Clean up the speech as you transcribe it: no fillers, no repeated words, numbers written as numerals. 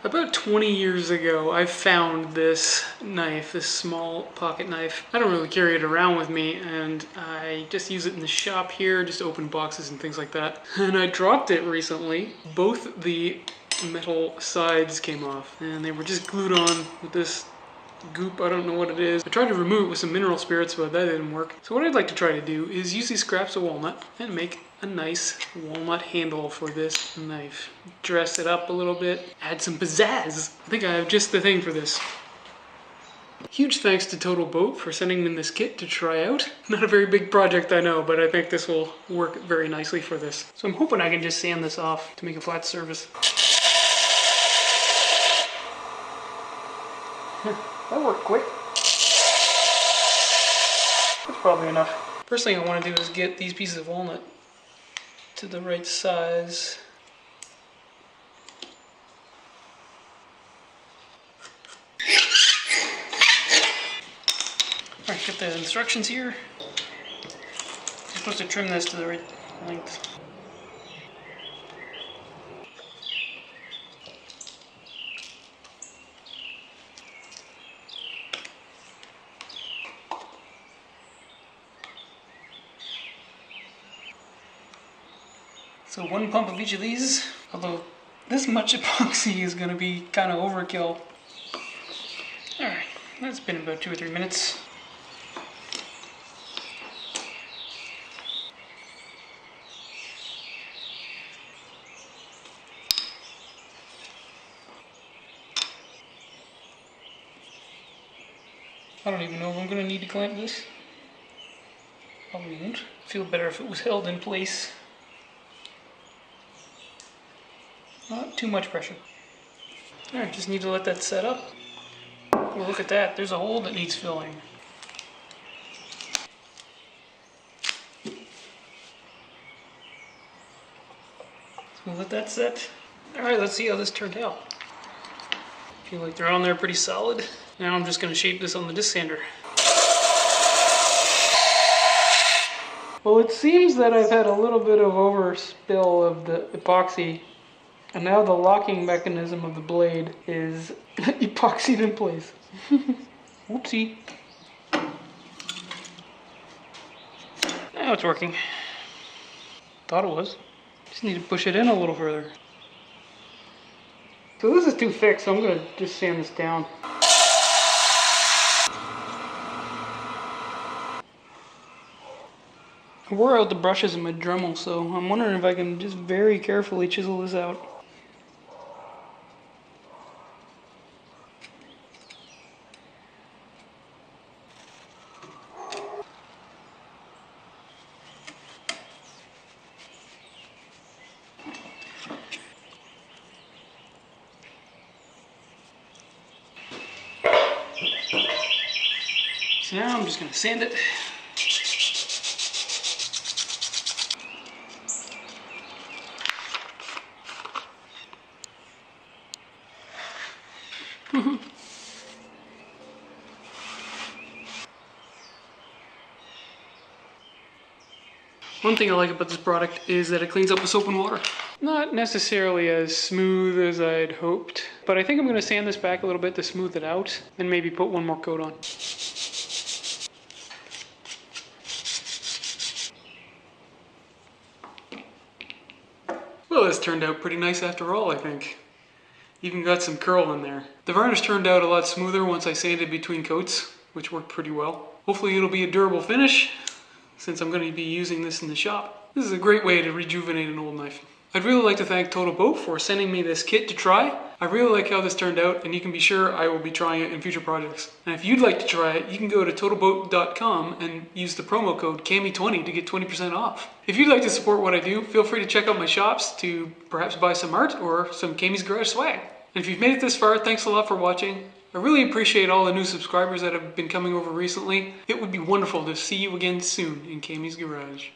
About 20 years ago, I found this knife, this small pocket knife. I don't really carry it around with me, and I just use it in the shop here, just open boxes and things like that. And I dropped it recently. Both the metal sides came off, and they were just glued on with this goop. I don't know what it is. I tried to remove it with some mineral spirits, but that didn't work. So what I'd like to try to do is use these scraps of walnut and make a nice walnut handle for this knife. Dress it up a little bit, add some pizzazz. I think I have just the thing for this. Huge thanks to Total Boat for sending me this kit to try out. Not a very big project, I know, but I think this will work very nicely for this. So I'm hoping I can just sand this off to make a flat surface. That worked quick. That's probably enough. First thing I want to do is get these pieces of walnut to the right size. Alright, get the instructions here. You're supposed to trim this to the right length. So 1 pump of each of these, although this much epoxy is going to be kind of overkill. Alright, that's been about 2 or 3 minutes. I don't even know if I'm going to need to clamp this. Probably won't. Feel better if it was held in place. Not too much pressure. Alright, just need to let that set up. Well, look at that, there's a hole that needs filling. So we'll let that set. Alright, let's see how this turned out. Feel like they're on there pretty solid. Now I'm just going to shape this on the disc sander. Well, it seems that I've had a little bit of overspill of the epoxy. And now the locking mechanism of the blade is epoxied in place. Whoopsie. Now it's working. Thought it was. Just need to push it in a little further. So this is too thick, so I'm going to just sand this down. I wore out the brushes in my Dremel, so I'm wondering if I can just very carefully chisel this out. So now I'm just going to sand it. One thing I like about this product is that it cleans up with soap and water. Not necessarily as smooth as I'd hoped, but I think I'm going to sand this back a little bit to smooth it out and maybe put one more coat on. Well, this turned out pretty nice after all, I think. Even got some curl in there. The varnish turned out a lot smoother once I sanded between coats, which worked pretty well. Hopefully it'll be a durable finish, since I'm going to be using this in the shop. This is a great way to rejuvenate an old knife. I'd really like to thank Total Boat for sending me this kit to try. I really like how this turned out, and you can be sure I will be trying it in future projects. And if you'd like to try it, you can go to totalboat.com and use the promo code CAMI20 to get 20% off. If you'd like to support what I do, feel free to check out my shops to perhaps buy some art or some Cami's Garage swag. And if you've made it this far, thanks a lot for watching. I really appreciate all the new subscribers that have been coming over recently. It would be wonderful to see you again soon in Cami's Garage.